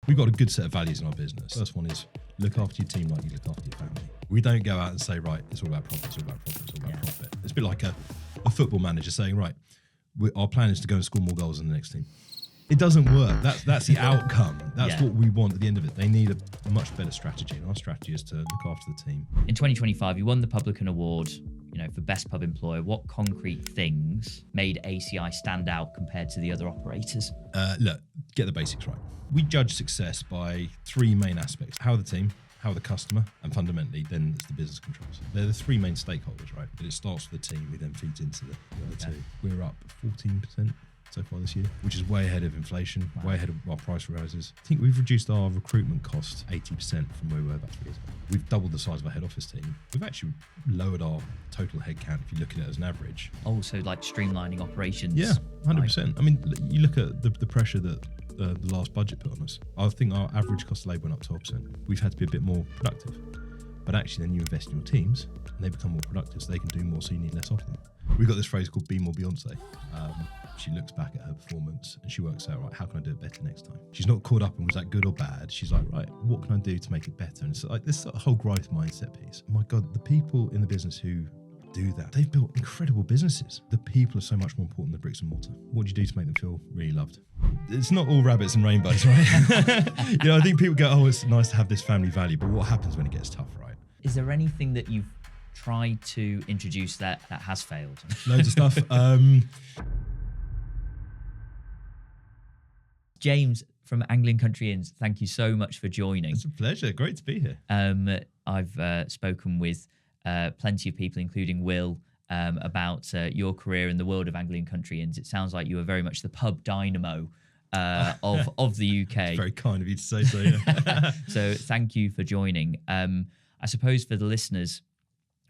We've got a good set of values in our business. First one is look after your team like you look after your family. We don't go out and say, right, it's all about profit, it's all about profit, it's all about profit. It's a bit like a football manager saying, right, our plan is to go and score more goals than the next team. It doesn't work. That's the outcome. That's what we want at the end of it. They need a much better strategy, and our strategy is to look after the team. In 2025, you won the Publican Award, for Best Pub Employer. What concrete things made ACI stand out compared to the other operators? Look, get the basics right. We judge success by three main aspects: how the team, how the customer, and fundamentally then it's the business controls. They're the three main stakeholders, right? But it starts with the team, we then feeds into the other two. We're up 14% so far this year, which is way ahead of inflation, way ahead of our price rises. I think we've reduced our recruitment cost 80% from where we were about 3 years ago. We've doubled the size of our head office team. We've actually lowered our total headcount if you look at it as an average. Oh, so like streamlining operations. Yeah, 100%. I mean, you look at the pressure that the last budget put on us. I think our average cost of labour went up 12%. We've had to be a bit more productive. But actually then you invest in your teams and they become more productive so they can do more, so you need less of them. We've got this phrase called Be More Beyoncé. She looks back at her performance and she works out, right, how can I do it better next time? She's not caught up in was that good or bad. She's like, right, what can I do to make it better? And it's like this whole growth mindset piece. Oh my God, the people in the business who do that, they've built incredible businesses. The people are so much more important than bricks and mortar. What do you do to make them feel really loved? It's not all rabbits and rainbows, right? I think people go, oh, it's nice to have this family value, but what happens when it gets tough, right? Is there anything that you've tried to introduce that has failed? Loads of stuff. James from Anglian Country Inns, thank you so much for joining. It's a pleasure. Great to be here. I've spoken with plenty of people, including Will, about your career in the world of Anglian Country Inns. It sounds like you are very much the pub dynamo of the UK. It's very kind of you to say so, yeah. So thank you for joining. I suppose for the listeners,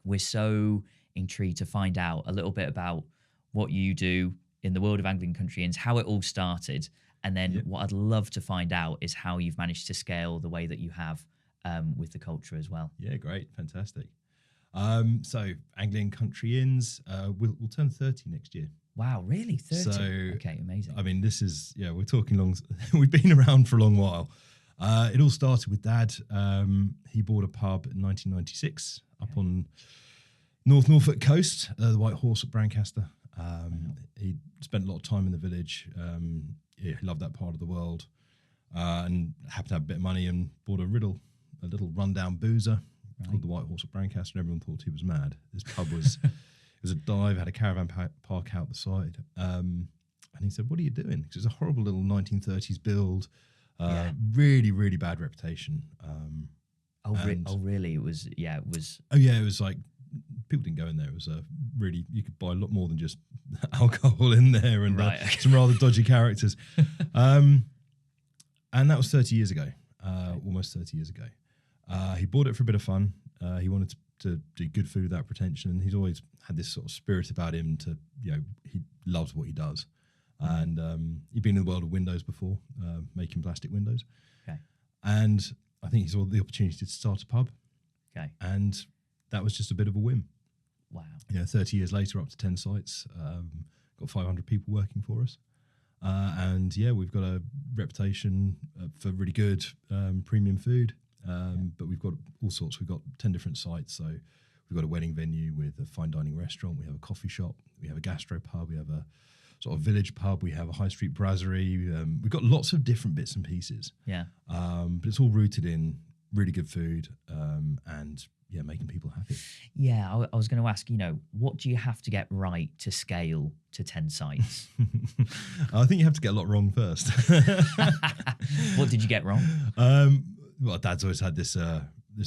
we're so intrigued to find out a little bit about what you do in the world of Anglian Country Inns, how it all started, and then what I'd love to find out is how you've managed to scale the way that you have with the culture as well. Yeah, great. Fantastic. So Anglian Country Inns, we'll turn 30 next year. Wow, really? 30? So, okay, amazing. I mean, this is, we're talking long, we've been around for a long while. It all started with Dad. He bought a pub in 1996 up on North Norfolk coast, the White Horse at Brancaster. He spent a lot of time in the village. He loved that part of the world, and happened to have a bit of money and bought a little rundown boozer called the White Horse at Brancaster, and everyone thought he was mad. This pub was it was a dive, had a caravan park out the side, and he said, "What are you doing?" Because it's a horrible little 1930s build, really, really bad reputation. Really? It was. Oh yeah, it was like people didn't go in there. It was really, you could buy a lot more than just alcohol in there and some rather dodgy characters. And that was 30 years ago, almost 30 years ago. He bought it for a bit of fun. He wanted to do good food without pretension, and he's always had this sort of spirit about him to, he loves what he does. And he'd been in the world of windows before, making plastic windows. Okay. And I think he saw the opportunity to start a pub. Okay. And that was just a bit of a whim. Wow. 30 years later, up to 10 sites, got 500 people working for us. And we've got a reputation for really good premium food. But we've got all sorts. We've got 10 different sites. So we've got a wedding venue with a fine dining restaurant. We have a coffee shop. We have a gastro pub. We have a sort of village pub. We have a high street brasserie. We've got lots of different bits and pieces. Yeah. But it's all rooted in really good food and making people happy. Yeah, I was going to ask, what do you have to get right to scale to 10 sites? I think you have to get a lot wrong first. What did you get wrong? Well, Dad's always had this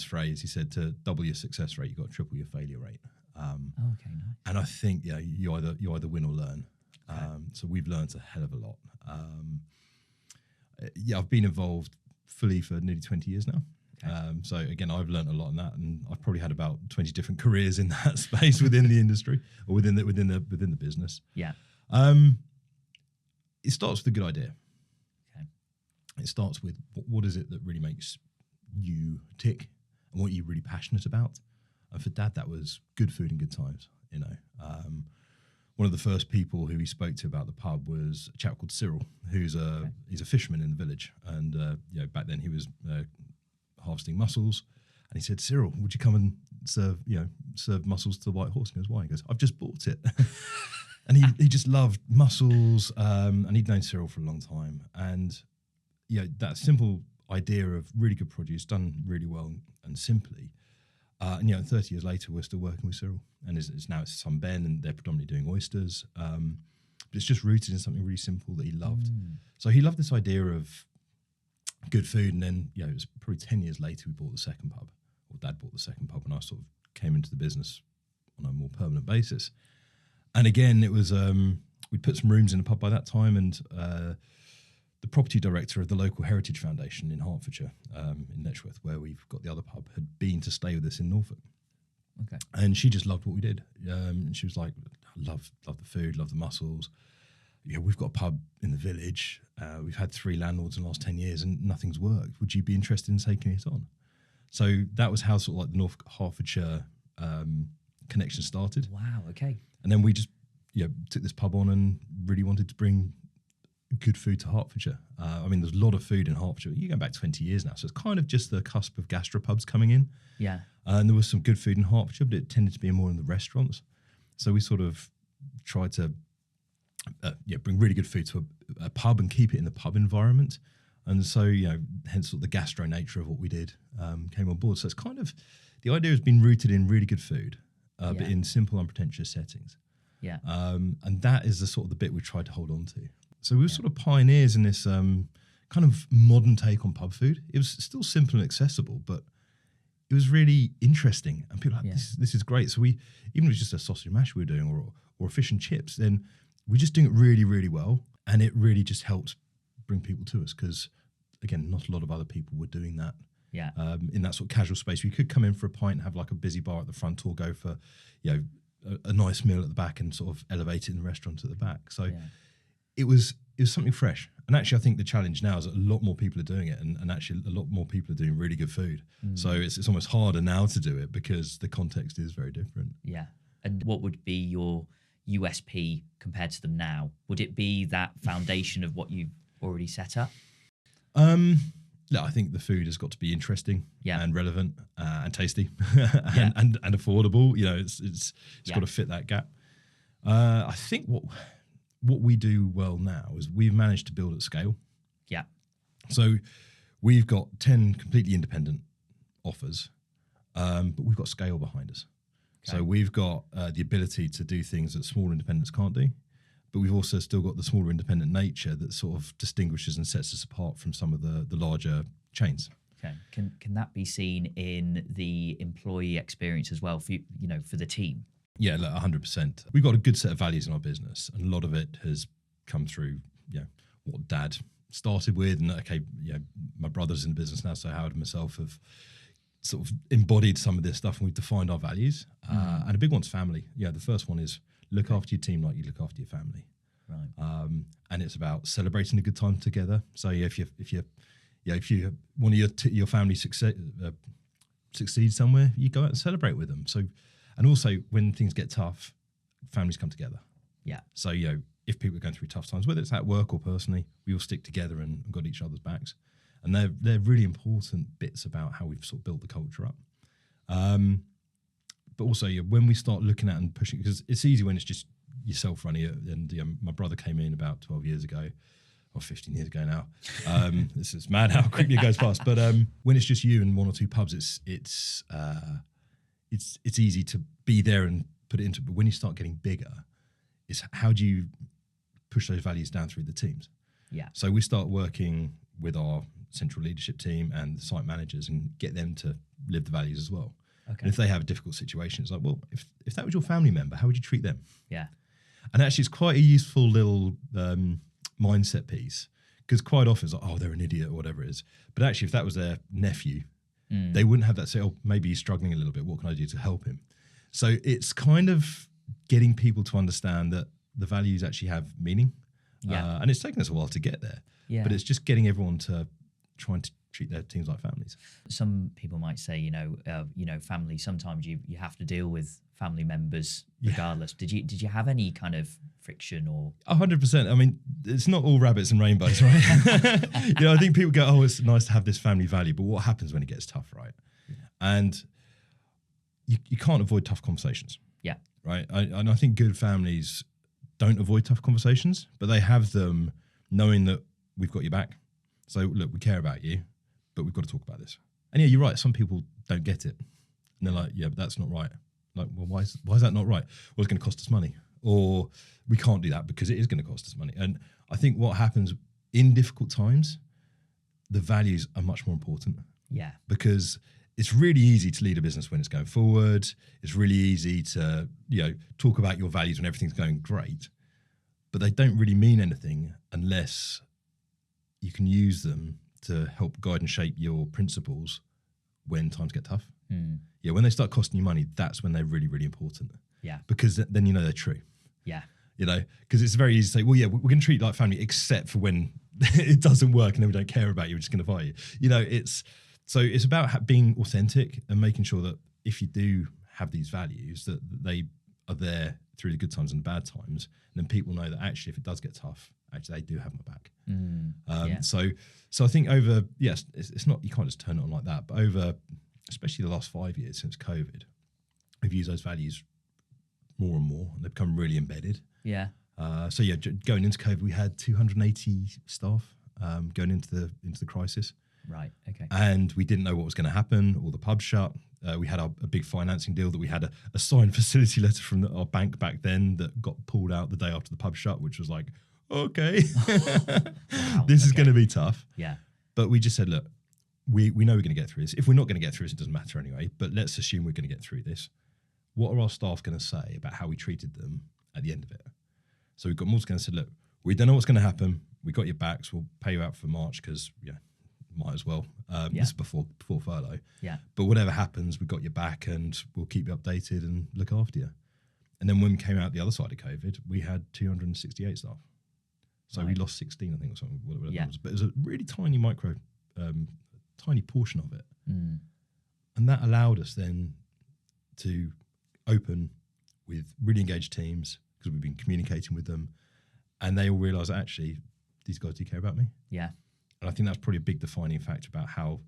phrase. He said, to double your success rate, you've got to triple your failure rate. Okay, nice. And I think, you either win or learn. Okay. So we've learned a hell of a lot. I've been involved fully for nearly 20 years now. Okay. So again, I've learned a lot in that, and I've probably had about 20 different careers in that space within the industry or within the business. Yeah. It starts with a good idea. Okay. It starts with what is it that really makes you tick and what you're really passionate about. And for Dad, that was good food and good times. one of the first people who he spoke to about the pub was a chap called Cyril, who's he's a fisherman in the village, and back then he was harvesting mussels, and he said, "Cyril, would you come and serve mussels to the White Horse?" And he goes, "Why?" He goes, "I've just bought it." And he just loved mussels, and he'd known Cyril for a long time, and that simple idea of really good produce done really well and simply. And 30 years later, we're still working with Cyril, and it's now it's son Ben, and they're predominantly doing oysters. But it's just rooted in something really simple that he loved. So he loved this idea of good food, and then it was probably 10 years later we bought the second pub, or Dad bought the second pub, and I sort of came into the business on a more permanent basis. And again, it was we'd put some rooms in the pub by that time, and the property director of the local Heritage Foundation in Hertfordshire, in Letchworth, where we've got the other pub, had been to stay with us in Norfolk. Okay. And she just loved what we did. And she was like, love the food, love the mussels. We've got a pub in the village. We've had 3 landlords in the last 10 years and nothing's worked. Would you be interested in taking it on? So that was how sort of like the Norfolk Hertfordshire connection started. Wow, okay. And then we just took this pub on and really wanted to bring good food to Hertfordshire. There's a lot of food in Hertfordshire. You go back 20 years now, so it's kind of just the cusp of gastropubs coming in. Yeah. And there was some good food in Hertfordshire, but it tended to be more in the restaurants. So we sort of tried to bring really good food to a pub and keep it in the pub environment. And so, hence sort of the gastro nature of what we did came on board. So it's kind of, the idea has been rooted in really good food, but in simple, unpretentious settings. Yeah. And that is the sort of the bit we tried to hold on to. So we were sort of pioneers in this kind of modern take on pub food. It was still simple and accessible, but it was really interesting. And people were like, this is great. So we, even if it was just a sausage and mash we were doing or fish and chips, then we're just doing it really, really well. And it really just helps bring people to us because, again, not a lot of other people were doing that. Yeah. In that sort of casual space. We could come in for a pint and have like a busy bar at the front, or go for, a nice meal at the back and sort of elevate it in the restaurant at the back. So it was something fresh. And actually, I think the challenge now is that a lot more people are doing it, and actually a lot more people are doing really good food. So it's almost harder now to do it because the context is very different. Yeah. And what would be your USP compared to them now? Would it be that foundation of what you've already set up? I think the food has got to be interesting and relevant and tasty and affordable. It's got to fit that gap. I think what we do well now is we've managed to build at scale. Yeah. So we've got 10 completely independent offers, but we've got scale behind us. Okay. So we've got the ability to do things that smaller independents can't do, but we've also still got the smaller independent nature that sort of distinguishes and sets us apart from some of the larger chains. Okay. Can that be seen in the employee experience as well for the team? Yeah, 100%. We've got a good set of values in our business, and a lot of it has come through, what Dad started with. And my brother's in the business now, so Howard and myself have sort of embodied some of this stuff, and we've defined our values. And a big one's family. The first one is look after your team like you look after your family. Right. And it's about celebrating a good time together. So if you one of your family succeeds somewhere, you go out and celebrate with them. So. And also, when things get tough, families come together. Yeah. So, if people are going through tough times, whether it's at work or personally, we all stick together and got each other's backs. And they're really important bits about how we've sort of built the culture up. But also, when we start looking at and pushing, because it's easy when it's just yourself running it. And my brother came in about 12 years ago, or 15 years ago now. This is mad how quickly it goes past. But when it's just you and one or two pubs, it's easy to be there and put it into, but when you start getting bigger, it's how do you push those values down through the teams? Yeah. So we start working with our central leadership team and the site managers and get them to live the values as well. Okay. And if they have a difficult situation, it's like, well, if that was your family member, how would you treat them? Yeah. And actually, it's quite a useful little mindset piece, because quite often it's like, oh, they're an idiot or whatever it is. But actually, if that was their nephew, they wouldn't have that say, oh, maybe he's struggling a little bit. What can I do to help him? So it's kind of getting people to understand that the values actually have meaning. Yeah. And it's taken us a while to get there. Yeah. But it's just getting everyone to try and treat their teams like families. Some people might say, family. Sometimes you have to deal with family members regardless. Did you have any kind of friction or? 100%. I mean, it's not all rabbits and rainbows, right? I think people go, "Oh, it's nice to have this family value," but what happens when it gets tough, right? Yeah. And you can't avoid tough conversations. Yeah. Right. And I think good families don't avoid tough conversations, but they have them knowing that we've got your back. So look, we care about you, but we've got to talk about this. And yeah, you're right. Some people don't get it. And they're like, yeah, but that's not right. Like, well, why is that not right? Well, it's going to cost us money. Or we can't do that because it is going to cost us money. And I think what happens in difficult times, the values are much more important. Yeah. Because it's really easy to lead a business when it's going forward. It's really easy to, talk about your values when everything's going great. But they don't really mean anything unless you can use them to help guide and shape your principles when times get tough. Yeah, when they start costing you money, that's when they're really, really important. Yeah. Because then they're true. Yeah. Because it's very easy to say, well, yeah, we're going to treat you like family, except for when it doesn't work and then we don't care about you, we're just going to fire you. It's about being authentic and making sure that if you do have these values, that they are there through the good times and the bad times. And then people know that actually, if it does get tough, actually they do have my back. So I think it's not, you can't just turn it on like that, but over, especially the last 5 years since COVID, we've used those values more and more, and they've become really embedded. Yeah. Going into COVID, we had 280 staff going into the crisis. Right. Okay. And we didn't know what was going to happen. All the pubs shut. We had a big financing deal that we had a signed facility letter from our bank back then that got pulled out the day after the pub shut, which was like, okay, wow, this is going to be tough. Yeah. But we just said, look, we know we're going to get through this. If we're not going to get through this, it doesn't matter anyway. But let's assume we're going to get through this. What are our staff going to say about how we treated them at the end of it? So we've got more going to say, look, we don't know what's going to happen. We got your backs. We'll pay you out for March because, might as well. This is before furlough. Yeah. But whatever happens, we got your back and we'll keep you updated and look after you. And then when we came out the other side of COVID, we had 268 staff. So we lost 16, I think, or something, whatever it was. But it was a really tiny tiny portion of it. Mm. And that allowed us then to open with really engaged teams because we've been communicating with them. And they all realised that actually, these guys do care about me. Yeah. And I think that's probably a big defining factor about how,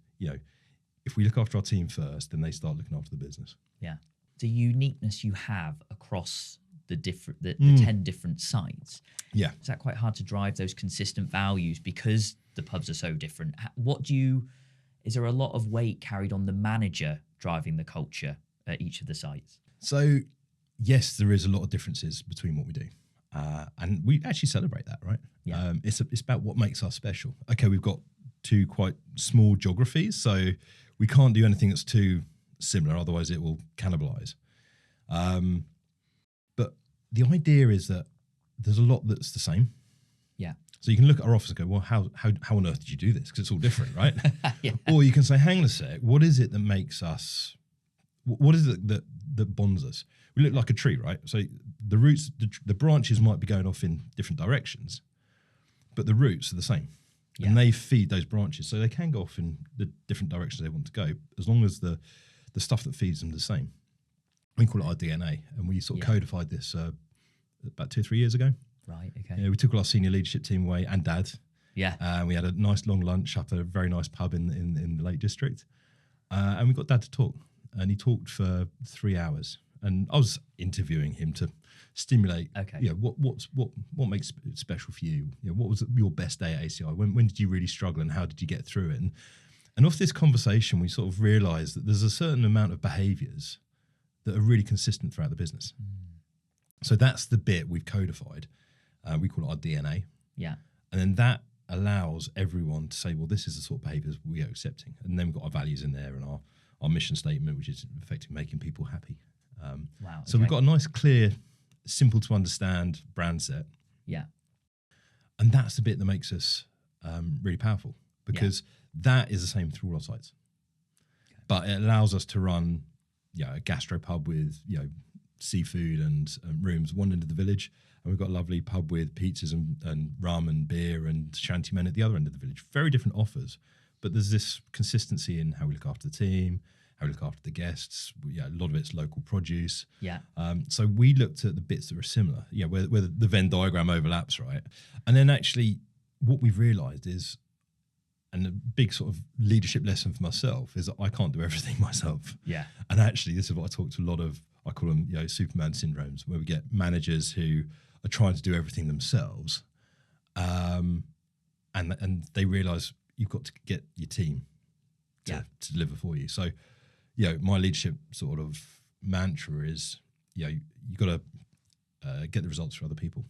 if we look after our team first, then they start looking after the business. Yeah. The uniqueness you have across the 10 different sites. Yeah. Is that quite hard to drive those consistent values because the pubs are so different? Is there a lot of weight carried on the manager driving the culture at each of the sites? So, yes, there is a lot of differences between what we do. And we actually celebrate that, right? Yeah. It's about what makes us special. Okay, we've got two quite small geographies, so we can't do anything that's too similar, otherwise it will cannibalise. But the idea is that there's a lot that's the same. Yeah. So you can look at our office and go, well, how on earth did you do this? Because it's all different, right? Yeah. Or you can say, hang on a sec, what is it that makes us, what is it that bonds us? We look like a tree, right? So the roots, the branches might be going off in different directions, but the roots are the same. Yeah. And they feed those branches. So they can go off in the different directions they want to go, as long as the stuff that feeds them is the same. We call it our DNA. And we sort of codified this about 2 or 3 years ago. Right, okay. Yeah, we took all our senior leadership team away and Dad. Yeah. We had a nice long lunch up at a very nice pub in the Lake District. And we got Dad to talk. And he talked for 3 hours. And I was interviewing him to stimulate, what makes it special for you? What was your best day at ACI? When did you really struggle and how did you get through it? And off this conversation, we sort of realised that there's a certain amount of behaviours that are really consistent throughout the business. So that's the bit we've codified. We call it our DNA. Yeah. And then that allows everyone to say, well, this is the sort of behaviours we are accepting. And then we've got our values in there and our mission statement, which is effectively making people happy. Wow. So we've got a nice, clear, simple to understand brand set. Yeah. And that's the bit that makes us really powerful because that is the same through all our sites. Okay. But it allows us to run a gastropub with, seafood and rooms one end of the village. And we've got a lovely pub with pizzas and rum and beer and shantymen at the other end of the village. Very different offers, but there's this consistency in how we look after the team, how we look after the guests. Yeah, a lot of it's local produce. Yeah. So we looked at the bits that were similar, where the Venn diagram overlaps, right? And then actually what we've realised is, and a big sort of leadership lesson for myself is that I can't do everything myself. Yeah. And actually this is what I talk to a lot of, I call them, Superman syndromes, where we get managers who are trying to do everything themselves. And they realise you've got to get your team to deliver for you. So, my leadership sort of mantra is, you've got to get the results for other people,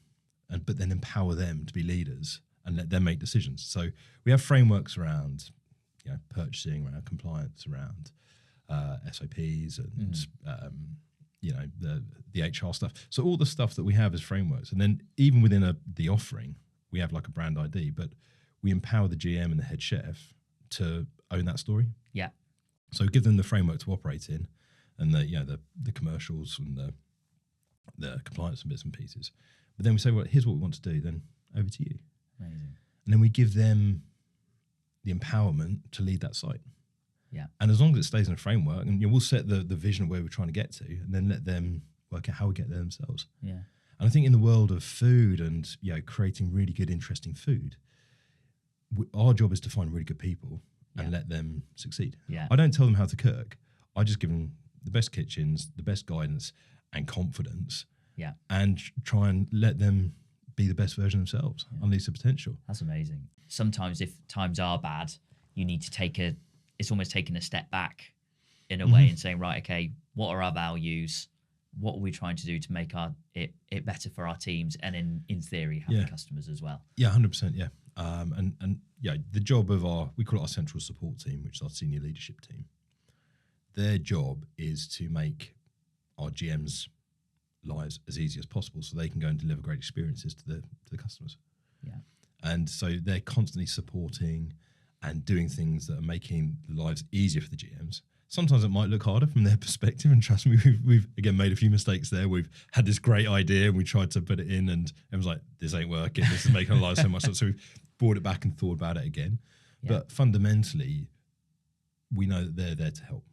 but then empower them to be leaders and let them make decisions. So we have frameworks around, purchasing, around compliance, around SOPs and, the HR stuff. So all the stuff that we have is frameworks. And then even within the offering, we have like a brand ID, but we empower the GM and the head chef to own that story. Yeah. So give them the framework to operate in, and the commercials and the compliance and bits and pieces. But then we say, well, here's what we want to do. Then over to you. Amazing. And then we give them the empowerment to lead that site. Yeah. And as long as it stays in a framework, and we'll set the vision of where we're trying to get to, and then let them work out how we get there themselves. Yeah. And I think in the world of food and creating really good, interesting food, our job is to find really good people and let them succeed. Yeah. I don't tell them how to cook. I just give them the best kitchens, the best guidance and confidence. Yeah. And try and let them be the best version of themselves, unleash the potential. That's amazing. Sometimes if times are bad, you need to it's almost taking a step back in a way and saying, right, okay, what are our values? What are we trying to do to make it better for our teams and in theory, happy customers as well? Yeah, 100%. Yeah. And the job of we call it our central support team, which is our senior leadership team. Their job is to make our GMs' lives as easy as possible so they can go and deliver great experiences to the customers. Yeah. And so they're constantly supporting and doing things that are making the lives easier for the GMs. Sometimes it might look harder from their perspective, and trust me, we've again made a few mistakes there. We've had this great idea and we tried to put it in, and everyone's like, "This ain't working. This is making our lives so much." So we've brought it back and thought about it again. Yeah. But fundamentally, we know that they're there to help.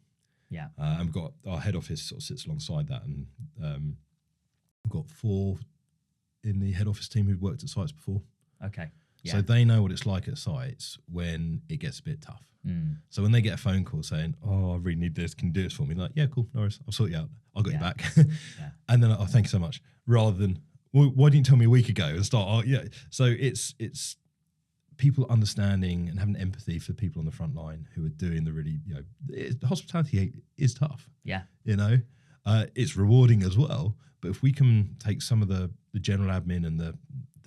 Yeah, and we've got our head office sort of sits alongside that, and we've got 4 in the head office team who've worked at sites before. Okay. Yeah. So they know what it's like at sites when it gets a bit tough. So when they get a phone call saying, "Oh, I really need this, can you do this for me?" They're like, "Yeah, cool, no worries, I'll sort you out. I'll get you back." And then, "Oh, thank you so much," rather than, "Well, why didn't you tell me a week ago?" and start, "Oh, yeah." So it's people understanding and having empathy for people on the front line who are doing the really, hospitality is tough. Yeah. It's rewarding as well. But if we can take some of the general admin and the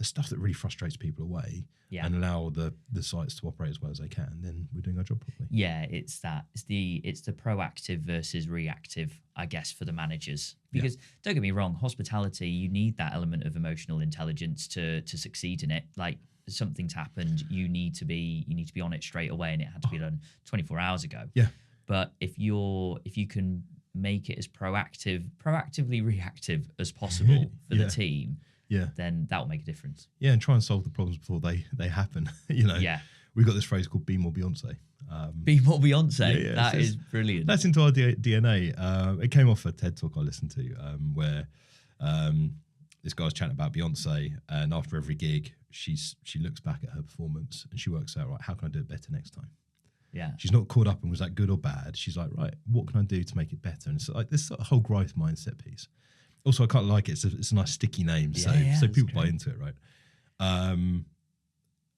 stuff that really frustrates people away and allow the sites to operate as well as they can, then we're doing our job properly. Yeah, it's the proactive versus reactive, I guess, for the managers. Because don't get me wrong, hospitality, you need that element of emotional intelligence to succeed in it. Like, something's happened, you need to be on it straight away, and it had to be done 24 hours ago. Yeah. But if you can make it as proactively reactive as possible for the team, then that will make a difference. Yeah, and try and solve the problems before they happen. Yeah. We've got this phrase called "Be More Beyoncé." Be More Beyoncé. That is brilliant. That's into our DNA. It came off a TED talk I listened to where this guy's chatting about Beyoncé, and after every gig, she looks back at her performance and she works out, right, how can I do it better next time? Yeah. She's not caught up in was that good or bad. She's like, right, what can I do to make it better? And it's like this sort of whole growth mindset piece. Also, I quite like it. It's a nice sticky name, so people buy into it, right?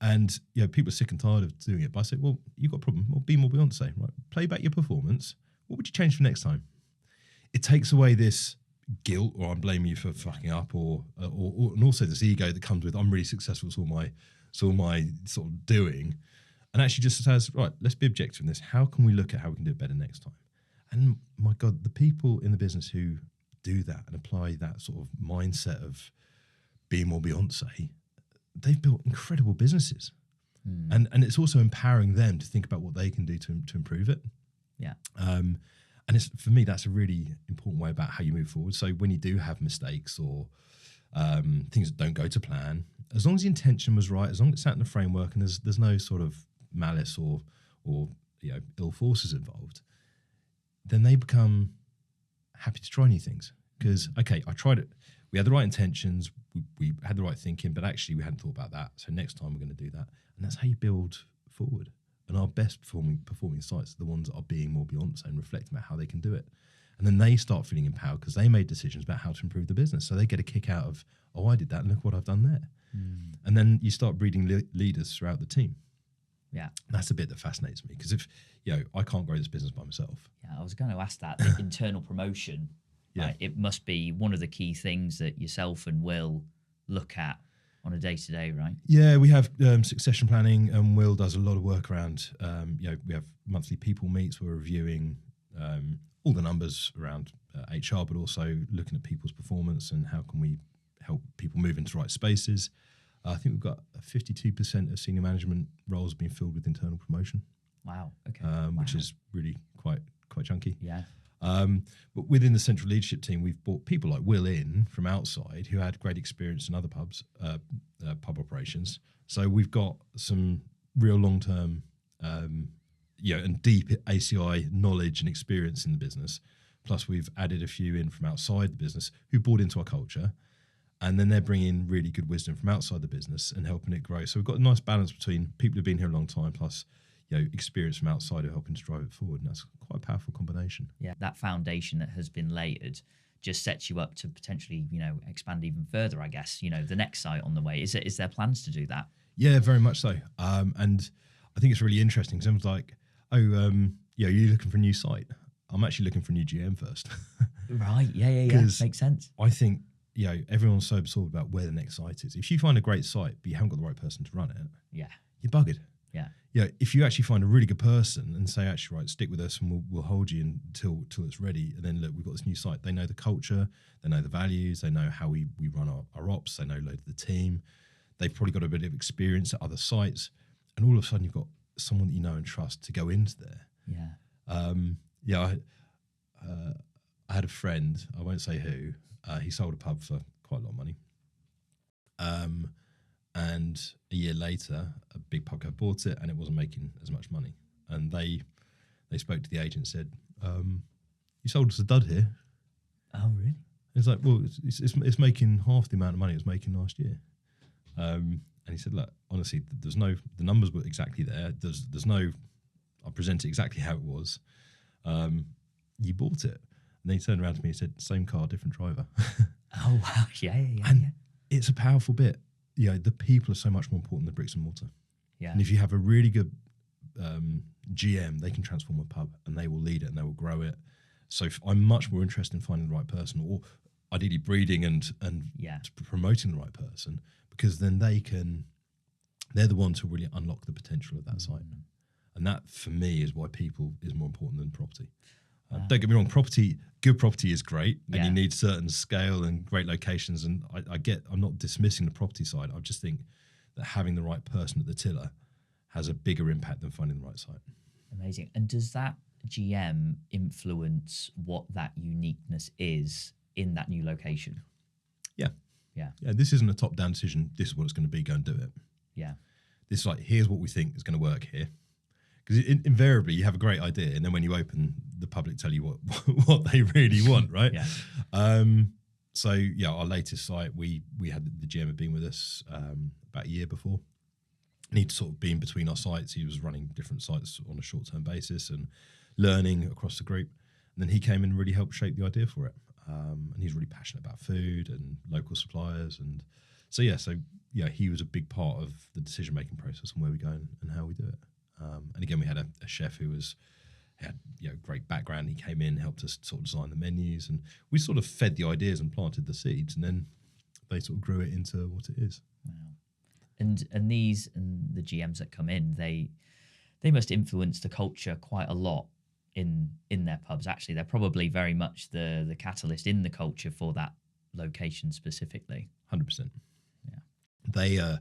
And people are sick and tired of doing it. But I say, well, you've got a problem. Well, be more Beyoncé, right? Play back your performance. What would you change for next time? It takes away this guilt, or I'm blaming you for fucking up, or and also this ego that comes with I'm really successful. It's all my sort of doing, and actually just says, right, let's be objective in this. How can we look at how we can do it better next time? And my God, the people in the business who do that and apply that sort of mindset of being more Beyoncé, they've built incredible businesses. And it's also empowering them to think about what they can do to improve it. Yeah. And it's, for me, that's a really important way about how you move forward. So when you do have mistakes or things that don't go to plan, as long as the intention was right, as long as it's sat in the framework and there's no sort of malice or or ill forces involved, then they become happy to try new things. Because, okay, I tried it. We had the right intentions. We had the right thinking, but actually we hadn't thought about that. So next time we're going to do that. And that's how you build forward. And our best performing sites are the ones that are being more Beyoncé and reflecting about how they can do it. And then they start feeling empowered because they made decisions about how to improve the business. So they get a kick out of, oh, I did that and look what I've done there. And then you start breeding leaders throughout the team. Yeah. That's the bit that fascinates me, because if, I can't grow this business by myself. Yeah, I was going to ask that. The internal promotion, Yeah. right? It must be one of the key things that yourself and Will look at on a day-to-day, right? Yeah, we have succession planning, and Will does a lot of work around, we have monthly people meets. We're reviewing all the numbers around HR, but also looking at people's performance and how can we help people move into the right spaces. I think we've got 52% of senior management roles being filled with internal promotion. Wow. Okay. Which is really quite chunky. Yeah. But within the central leadership team, we've brought people like Will in from outside who had great experience in other pubs, pub operations. So we've got some real long-term, and deep ACI knowledge and experience in the business. Plus, we've added a few in from outside the business who bought into our culture, and then they're bringing really good wisdom from outside the business and helping it grow. So we've got a nice balance between people who've been here a long time plus experience from outside who are helping to drive it forward, and that's quite a powerful combination. Yeah, that foundation that has been layered just sets you up to potentially, expand even further, I guess, the next site on the way. Is there plans to do that? Yeah, very much so. And I think it's really interesting. Someone's like, you're looking for a new site. I'm actually looking for a new GM first. Right, yeah. Makes sense. I think, everyone's so absorbed about where the next site is. If you find a great site, but you haven't got the right person to run it, Yeah. you're buggered. Yeah. If you actually find a really good person and say, actually, right, stick with us and we'll hold you until it's ready. And then look, we've got this new site. They know the culture, they know the values, they know how we run our ops, they know load of the team. They've probably got a bit of experience at other sites. And all of a sudden you've got someone that you know and trust to go into there. Yeah. I had a friend, I won't say who, he sold a pub for quite a lot of money. And a year later, a big pub co bought it and it wasn't making as much money. And they spoke to the agent and said, you sold us a dud here. Oh, really? It's like, well, it's making half the amount of money it was making last year. And he said, look, honestly, the numbers were exactly there. There's no, I present it exactly how it was. You bought it. And then he turned around to me and said, same car, different driver. Oh, wow. Yeah. And it's a powerful bit. The people are so much more important than bricks and mortar. Yeah. And if you have a really good GM, they can transform a pub and they will lead it and they will grow it. So I'm much more interested in finding the right person, or ideally breeding and promoting the right person, because then they're the ones who really unlock the potential of that site. And that, for me, is why people is more important than property. Don't get me wrong, good property is great, and you need certain scale and great locations. And I'm not dismissing the property side. I just think that having the right person at the tiller has a bigger impact than finding the right site. Amazing. And does that GM influence what that uniqueness is in that new location? Yeah. Yeah. This isn't a top-down decision. This is what it's going to be. Go and do it. Yeah. This is like, here's what we think is going to work here. Because invariably you have a great idea, and then when you open, the public tell you what they really want, right? So our latest site, we had the GM had been with us about a year before, and he'd sort of been between our sites. He was running different sites on a short-term basis and learning across the group. And then he came and really helped shape the idea for it. And he's really passionate about food and local suppliers, and so he was a big part of the decision-making process and where we go and how we do it. And again, we had a chef who had great background. He came in, helped us sort of design the menus, and we sort of fed the ideas and planted the seeds, and then they sort of grew it into what it is. Wow. And the GMs that come in, they must influence the culture quite a lot in their pubs. Actually, they're probably very much the catalyst in the culture for that location specifically. 100%. Yeah.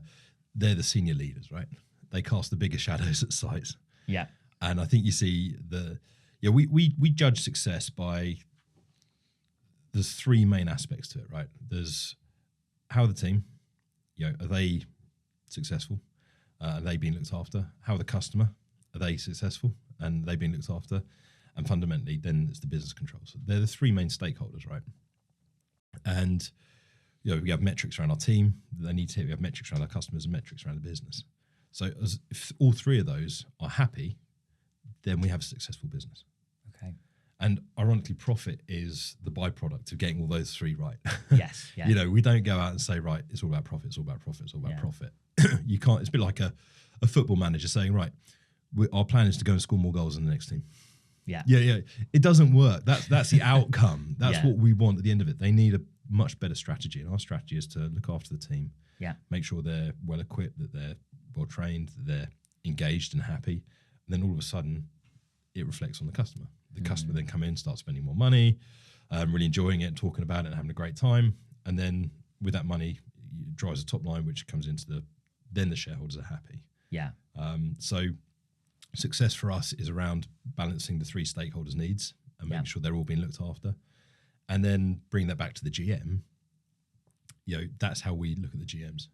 They're the senior leaders, right? They cast the bigger shadows at sites. Yeah. And I think you see we judge success by, there's three main aspects to it, right? There's how are the team, are they successful? Are they being looked after? How are the customer? Are they successful? And they've been looked after? And fundamentally, then it's the business controls. They're the three main stakeholders, right? And we have metrics around our team that they need to hit. We have metrics around our customers and metrics around the business. So if all three of those are happy, then we have a successful business. Okay. And ironically, profit is the byproduct of getting all those three right. Yes. Yeah. We don't go out and say, right, it's all about profit, it's all about profit, it's all about profit. You can't. It's a bit like a football manager saying, right, our plan is to go and score more goals than the next team. Yeah. It doesn't work. That's the outcome. That's Yeah. what we want at the end of it. They need a much better strategy, and our strategy is to look after the team. Yeah. Make sure they're well equipped, that they're well trained, that they're engaged and happy. And then all of a sudden, it reflects on the customer. The customer then come in, start spending more money, really enjoying it, talking about it, and having a great time. And then with that money, it drives the top line, which comes into then the shareholders are happy. Yeah. So success for us is around balancing the three stakeholders' needs and making sure they're all being looked after. And then bring that back to the GM. That's how we look at the GMs.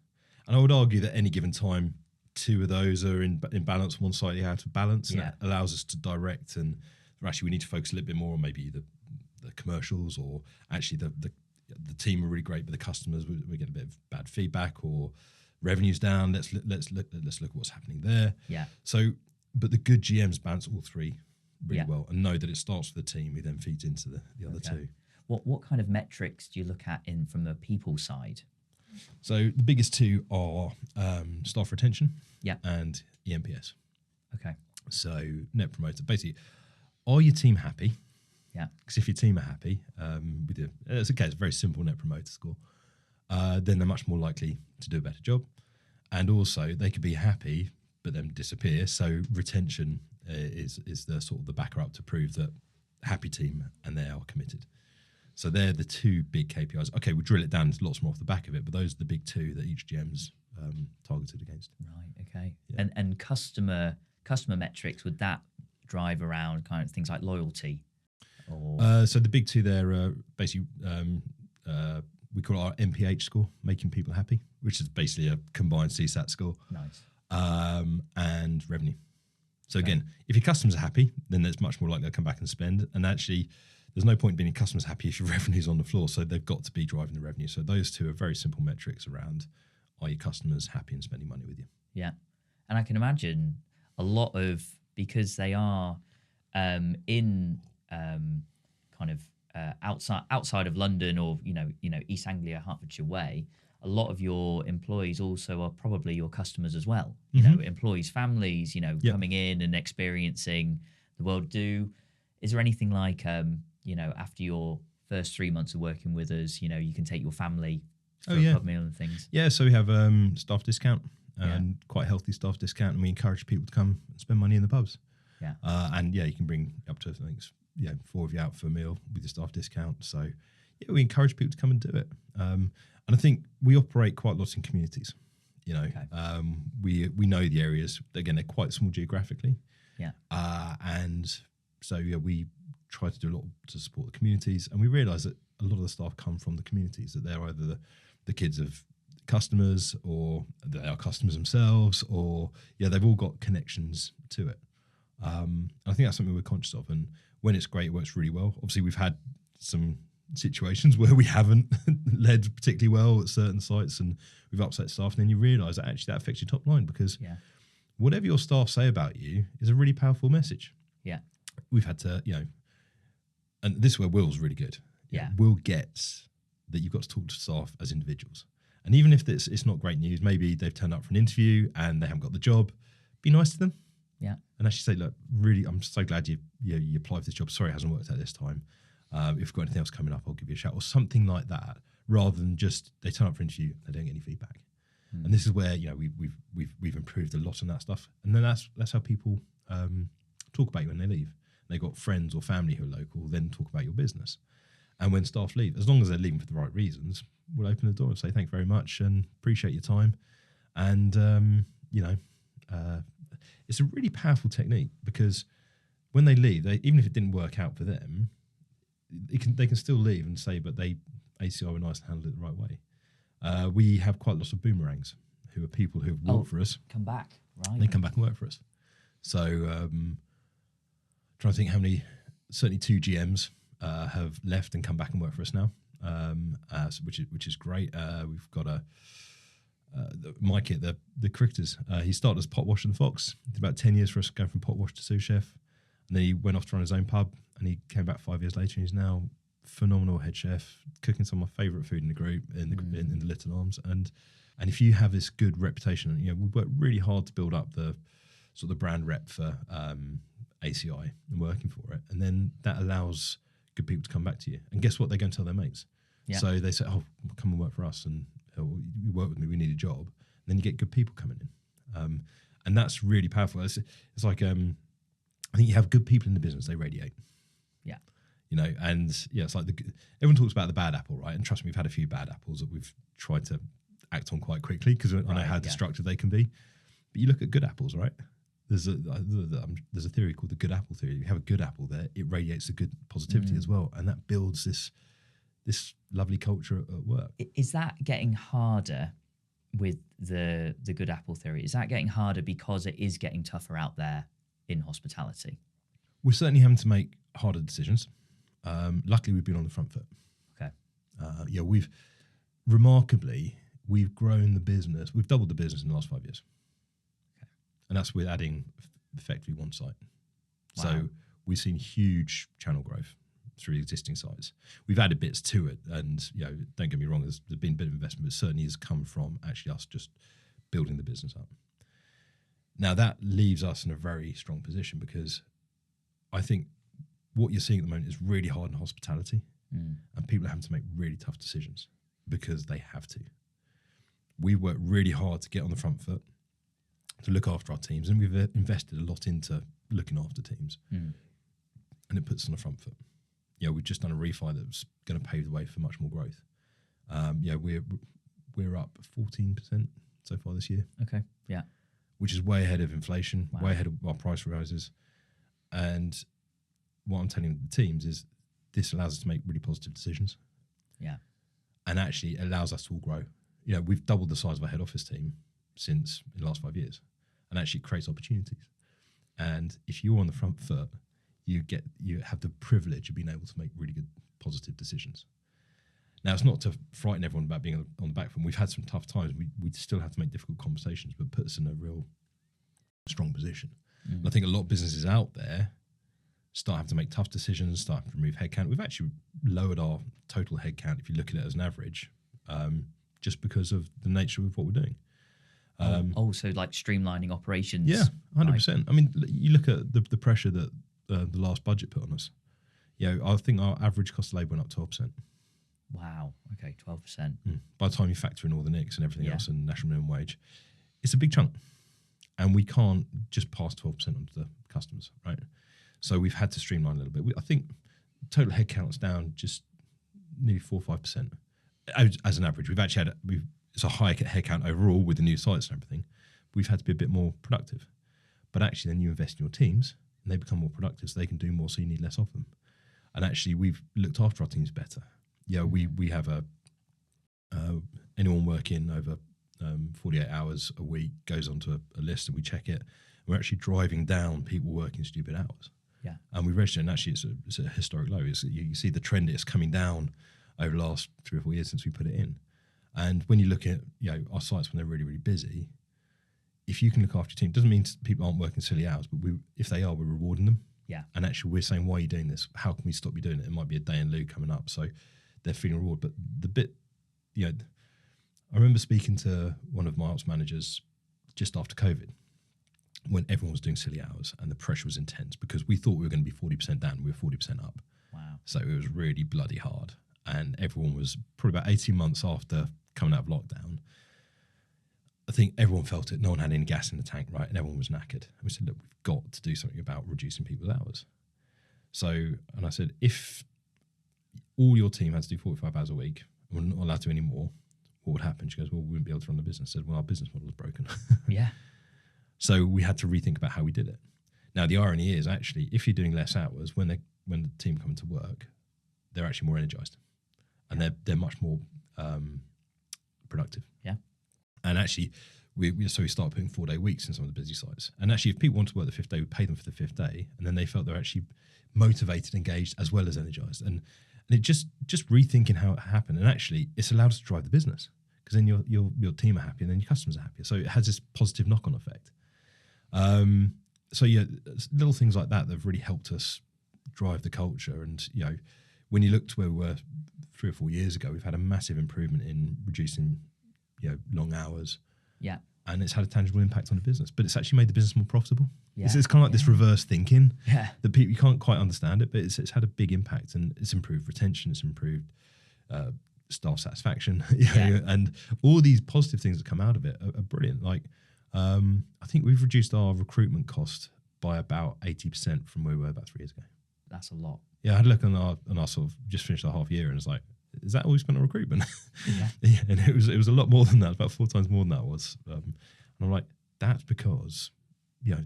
And I would argue that any given time, two of those are in balance, one slightly out of balance, and that allows us to direct. And actually, we need to focus a little bit more on maybe the commercials, or actually the team are really great, but the customers we get a bit of bad feedback, or revenue's down. Let's look at what's happening there. Yeah. So, but the good GMs balance all three really well, and know that it starts with the team, who then feeds into the other two. What kind of metrics do you look at from the people side? So the biggest two are staff retention and eNPS. Okay. So net promoter. Basically, are your team happy? Yeah. Because if your team are happy, it's a very simple net promoter score, then they're much more likely to do a better job. And also they could be happy but then disappear. So retention is the sort of the backer up to prove that happy team and they are committed. So they're the two big KPIs. Okay, we'll drill it down. There's lots more off the back of it, but those are the big two that each GM's targeted against. Right. Okay. Yeah. And customer metrics, would that drive around kind of things like loyalty? Or So the big two there are basically we call our MPH score, making people happy, which is basically a combined CSAT score. Nice. And revenue. So again, if your customers are happy, then it's much more likely they'll come back and spend. And actually, there's no point being customers happy if your revenue's on the floor. So they've got to be driving the revenue. So those two are very simple metrics around, are your customers happy and spending money with you? Yeah. And I can imagine a lot of, because they are in kind of outside of London, or East Anglia, Hertfordshire way, a lot of your employees also are probably your customers as well. Employees, families, coming in and experiencing the world. Is there anything like after your first 3 months of working with us, you can take your family for a pub meal and things? Yeah, so we have staff discount, and quite a healthy staff discount, and we encourage people to come and spend money in the pubs. Yeah. And you can bring up to, I think, 4 of you out for a meal with the staff discount. So we encourage people to come and do it. And I think we operate quite lots in communities. We know the areas. Again, they're quite small geographically. Yeah. And so we try to do a lot to support the communities, and we realise that a lot of the staff come from the communities, that they're either the kids of customers, or they are customers themselves, or they've all got connections to it. I think that's something we're conscious of, and when it's great, it works really well. Obviously, we've had some situations where we haven't led particularly well at certain sites, and we've upset staff, and then you realise that actually that affects your top line, because whatever your staff say about you is a really powerful message. Yeah. We've had to, and this is where Will's really good. Yeah. Will gets that you've got to talk to staff as individuals. And even if it's not great news, maybe they've turned up for an interview and they haven't got the job, be nice to them. Yeah. And actually say, look, really, I'm so glad you applied for this job. Sorry, it hasn't worked out this time. If you've got anything else coming up, I'll give you a shout, or something like that, rather than just they turn up for an interview, they don't get any feedback. And this is where we've improved a lot on that stuff. And then that's how people talk about you when they leave. They've got friends or family who are local, then talk about your business. And when staff leave, as long as they're leaving for the right reasons, we'll open the door and say thank you very much and appreciate your time. And it's a really powerful technique, because when they leave, even if it didn't work out for them, they can still leave and say, but ACI were nice and handled it the right way. We have quite lots of boomerangs who are people who have worked for us. Come back, right? They come back and work for us. So trying to think how many, certainly 2 GMs have left and come back and work for us now, which is great. We've got Mike at the cricketers. He started as pot wash in the Fox. Did about 10 years for us, going from pot wash to sous chef. And then he went off to run his own pub, and he came back 5 years later, and he's now phenomenal head chef, cooking some of my favourite food in the group, in the Little Arms. And if you have this good reputation, we've worked really hard to build up the sort of the brand rep for ACI and working for it. And then that allows good people to come back to you. And guess what? They go and tell their mates. Yeah. So they say, oh, come and work for us, and you work with me, we need a job. And then you get good people coming in. And that's really powerful. It's like, I think you have good people in the business, they radiate. Yeah. And it's like everyone talks about the bad apple, right? And trust me, we've had a few bad apples that we've tried to act on quite quickly because I know how destructive they can be. But you look at good apples, right? There's a theory called the good apple theory. You have a good apple there, it radiates the good positivity as well, and that builds this lovely culture at work. Is that getting harder with the good apple theory? Is that getting harder because it is getting tougher out there in hospitality? We're certainly having to make harder decisions. Luckily, we've been on the front foot. Okay. We've grown the business. We've doubled the business in the last 5 years. Okay. And that's with adding effectively one site. Wow. So we've seen huge channel growth through existing sites. We've added bits to it, and don't get me wrong, there's been a bit of investment, but it certainly has come from actually us just building the business up. Now that leaves us in a very strong position, because I think what you're seeing at the moment is really hard in hospitality, and people are having to make really tough decisions because they have to. We've worked really hard to get on the front foot, to look after our teams, and we've invested a lot into looking after teams, and it puts us on the front foot. We've just done a refi that's going to pave the way for much more growth. We're up 14% so far this year. Okay, yeah. Which is way ahead of inflation, way ahead of our price rises. And what I'm telling the teams is this allows us to make really positive decisions. Yeah. And actually allows us to all grow. We've doubled the size of our head office team in the last 5 years, and actually creates opportunities. And if you're on the front foot, you have the privilege of being able to make really good positive decisions. Now, it's not to frighten everyone about being on the back foot. We've had some tough times. We still have to make difficult conversations, but put us in a real strong position. And I think a lot of businesses out there start having to make tough decisions, start to remove headcount. We've actually lowered our total headcount, if you look at it as an average, just because of the nature of what we're doing. Also, like streamlining operations. Yeah, 100%. I mean, you look at the pressure that the last budget put on us. I think our average cost of labour went up 12%. Wow. Okay, 12%. By the time you factor in all the NICs and everything else and national minimum wage, it's a big chunk. And we can't just pass 12% on to the customers, right? So we've had to streamline a little bit. I think total headcount's down just nearly 4 or 5%. As an average, we've actually it's a high headcount overall with the new sites and everything. We've had to be a bit more productive. But actually then you invest in your teams and they become more productive, so they can do more, so you need less of them. And actually we've looked after our teams better. We have anyone working over 48 hours a week goes onto a list, and we check it. We're actually driving down people working stupid hours. Yeah. And we register, and actually it's a historic low. You see the trend is coming down over the last 3 or 4 years since we put it in. And when you look at our sites when they're really, really busy, if you can look after your team, it doesn't mean people aren't working silly hours, but if they are, we're rewarding them. Yeah. And actually we're saying, why are you doing this? How can we stop you doing it? It might be a day in lieu coming up. So they're feeling reward. But the bit, I remember speaking to one of my ops managers just after COVID, when everyone was doing silly hours and the pressure was intense, because we thought we were going to be 40% down, we were 40% up. Wow. So it was really bloody hard. And everyone was probably about 18 months after coming out of lockdown. I think everyone felt it. No one had any gas in the tank, right? And everyone was knackered. And we said, look, we've got to do something about reducing people's hours. So, and I said, if all your team had to do 45 hours a week and we're not allowed to do any more, what would happen? She goes, well, we wouldn't be able to run the business. I said, well, our business model is broken. Yeah. So we had to rethink about how we did it. Now, the irony is actually, if you're doing less hours, when the team come to work, they're actually more energized, and they're much more productive. Yeah. And actually, we started putting 4-day weeks in some of the busy sites. And actually, if people want to work the fifth day, we pay them for the fifth day, and then they felt they're actually motivated, engaged, as well as energized. And it just rethinking how it happened, and actually, it's allowed us to drive the business, because then your team are happy, and then your customers are happier. So it has this positive knock-on effect. So yeah, little things like that have really helped us drive the culture. And when you look to where we were 3 or 4 years ago, we've had a massive improvement in reducing long hours. Yeah. And it's had a tangible impact on the business, but it's actually made the business more profitable. Yeah. It's kind of like this reverse thinking. Yeah. That people, you can't quite understand it, but it's had a big impact, and it's improved retention, it's improved staff satisfaction, and all these positive things that come out of it are brilliant. Like, I think we've reduced our recruitment cost by about 80% from where we were about 3 years ago. That's a lot. Yeah, I had a look on our sort of just finished our half year, and it's like, is that all we spent on recruitment? Yeah. And it was a lot more than that, about 4 times more than that was. And I'm like, that's because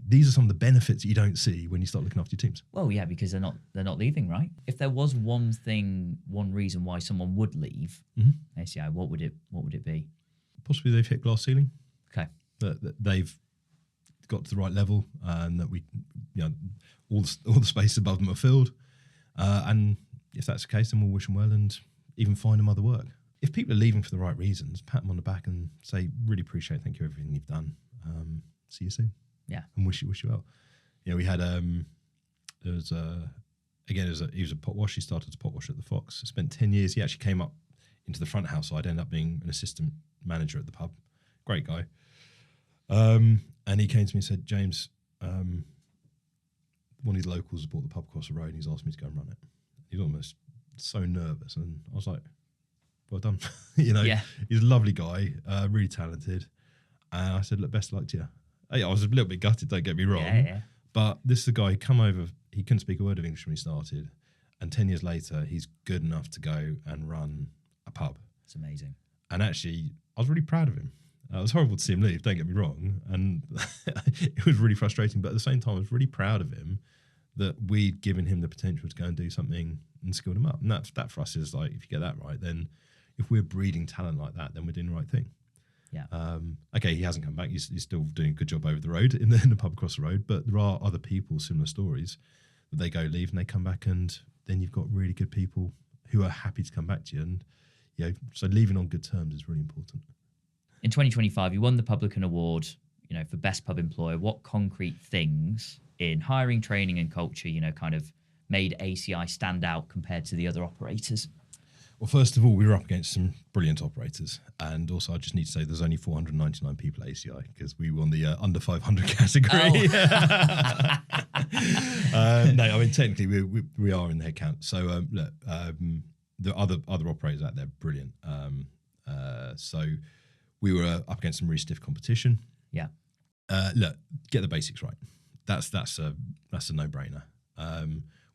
these are some of the benefits that you don't see when you start looking after your teams. Well, yeah, because they're not leaving, right? If there was one reason why someone would leave ACI, what would it be? Possibly they've hit glass ceiling. Okay. That they've got to the right level, and that we, all the spaces above them are filled. And if that's the case, then we'll wish them well and even find them other work. If people are leaving for the right reasons, pat them on the back and say, really appreciate, thank you for everything you've done. See you soon. Yeah. And wish you well. We had, he was a pot wash. He started as a pot washer at the Fox. Spent 10 years. He actually came up into the front house side, ended up being an assistant manager at the pub. Great guy. And he came to me and said, James, one of his locals bought the pub across the road, and he's asked me to go and run it. He's almost so nervous, and I was like, well done. He's a lovely guy, really talented. And I said, look, best of luck to you. I was a little bit gutted, don't get me wrong. Yeah. But this is a guy who come over, he couldn't speak a word of English when he started. And 10 years later, he's good enough to go and run a pub. It's amazing. And actually, I was really proud of him. It was horrible to see him leave, don't get me wrong. And it was really frustrating. But at the same time, I was really proud of him that we'd given him the potential to go and do something and skilled him up. And that for us is like, if you get that right, then if we're breeding talent like that, then we're doing the right thing. Yeah. Okay, he hasn't come back. He's still doing a good job over the road in the pub across the road. But there are other people, similar stories, that they go leave and they come back, and then you've got really good people who are happy to come back to you. And so leaving on good terms is really important. In 2025, you won the Publican Award, for Best Pub Employer. What concrete things in hiring, training, and culture, kind of made ACI stand out compared to the other operators? Well, first of all, we were up against some brilliant operators. And also, I just need to say there's only 499 people at ACI, because we won the under 500 category. Oh. No, I mean, technically, we are in the head count. So, look, the other operators out there, brilliant. So we were up against some really stiff competition. Yeah. Look, get the basics right. That's a no-brainer.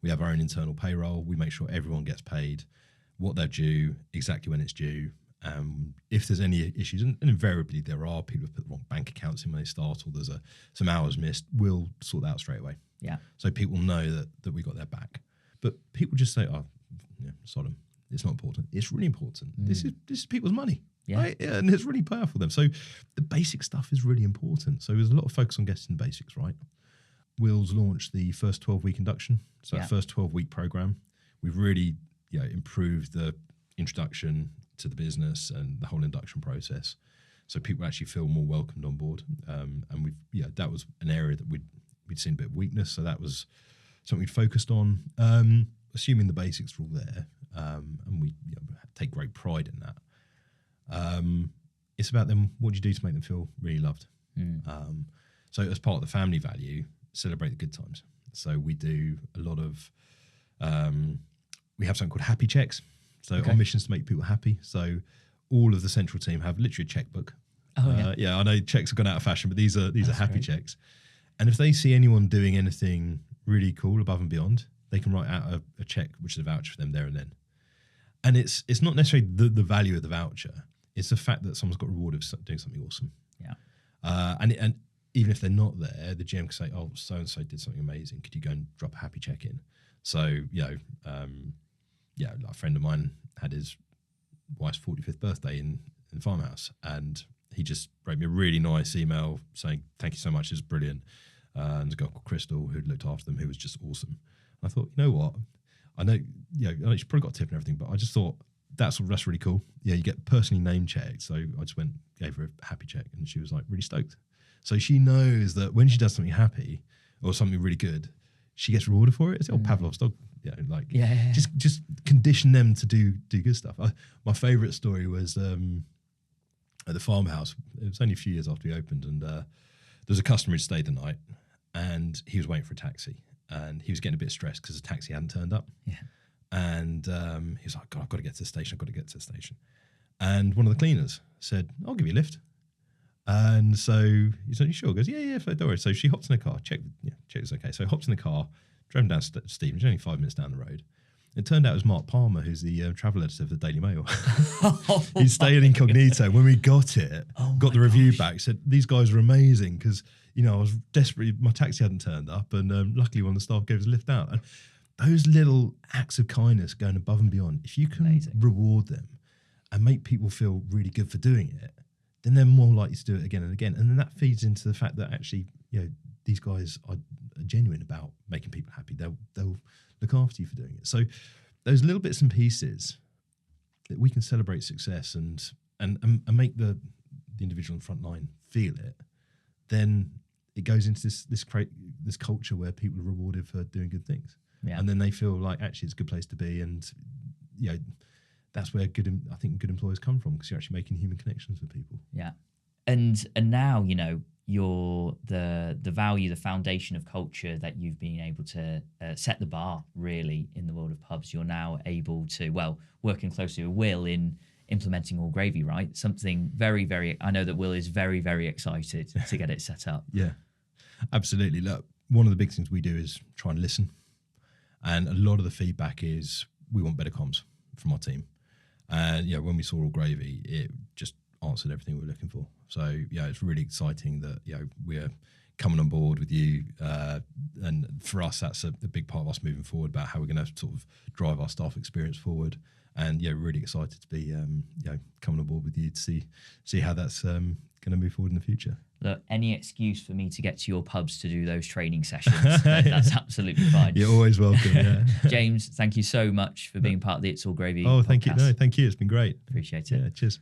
We have our own internal payroll. We make sure everyone gets paid what they're due, exactly when it's due. If there's any issues, and invariably there are, people have put the wrong bank accounts in when they start, or there's some hours missed, we'll sort that out straight away. Yeah. So people know that we got their back. But people just say, sod them. It's not important. It's really important. This is people's money. Yeah. Right? Yeah, and it's really powerful for them. So the basic stuff is really important. So there's a lot of focus on getting the basics right. Will's launched the first 12-week induction. So that first 12-week program, we've really improved the introduction to the business and the whole induction process, so people actually feel more welcomed on board. And that was an area that we'd seen a bit of weakness. So that was something we'd focused on, assuming the basics were all there, and we take great pride in that. It's about them. What do you do to make them feel really loved? So as part of the family value, celebrate the good times. So we do a lot of, we have something called happy checks. So our mission is to make people happy. So all of the central team have literally a checkbook. Oh, yeah. I know checks have gone out of fashion, but these are happy checks. And if they see anyone doing anything really cool above and beyond, they can write out a check, which is a voucher for them there and then. And it's not necessarily the value of the voucher. It's the fact that someone's got rewarded for doing something awesome. Yeah. And even if they're not there, the GM can say, oh, so-and-so did something amazing. Could you go and drop a happy check in? So, like a friend of mine had his wife's 45th birthday in the farmhouse, and he just wrote me a really nice email saying, thank you so much, it's brilliant. And there's a girl called Crystal who'd looked after them, who was just awesome. And I thought, you know what? I know, she probably got a tip and everything, but I just thought that's really cool. Yeah, you get personally name checked. So I just gave her a happy check, and she was like really stoked. So she knows that when she does something happy or something really good, she gets rewarded for it. It's Pavlov's dog. Just condition them to do good stuff. My favourite story was at the farmhouse. It was only a few years after we opened, and there was a customer who stayed the night, and he was waiting for a taxi, and he was getting a bit stressed because the taxi hadn't turned up. Yeah. And he was like, God, I've got to get to the station. And one of the cleaners said, I'll give you a lift. And so he said, you sure? He goes, yeah, don't worry. So she hops in the car, check it's okay. So hops in the car, drove him down Stephen, only 5 minutes down the road. It turned out it was Mark Palmer, who's the travel editor of the Daily Mail. He stayed incognito. When we got the review back, said, these guys are amazing because, I was desperately, my taxi hadn't turned up, and luckily one of the staff gave us a lift out. And those little acts of kindness going above and beyond, if you can reward them and make people feel really good for doing it, then they're more likely to do it again and again. And then that feeds into the fact that actually, these guys are genuine about making people happy. They'll look after you for doing it. So those little bits and pieces that we can celebrate success and make the individual in the front line feel it, then it goes into this culture where people are rewarded for doing good things. Yeah. And then they feel like actually it's a good place to be, and that's where I think good employers come from, because you're actually making human connections with people. Yeah, and now you're the value, the foundation of culture that you've been able to set the bar really in the world of pubs. You're now able to working closely with Will in implementing All Gravy, right? Something very, very. I know that Will is very, very excited to get it set up. Yeah, absolutely. Look, one of the big things we do is try and listen. And a lot of the feedback is we want better comms from our team. And when we saw All Gravy, it just answered everything we were looking for. So it's really exciting that we're coming on board with you. And for us, that's a big part of us moving forward about how we're going to sort of drive our staff experience forward. And really excited to be coming on board with you to see how that's going to move forward in the future. Look, any excuse for me to get to your pubs to do those training sessions, that's absolutely fine. You're always welcome. Yeah. James, thank you so much for being part of the It's All Gravy podcast. Thank you. No, thank you. It's been great. Appreciate it. Yeah, cheers.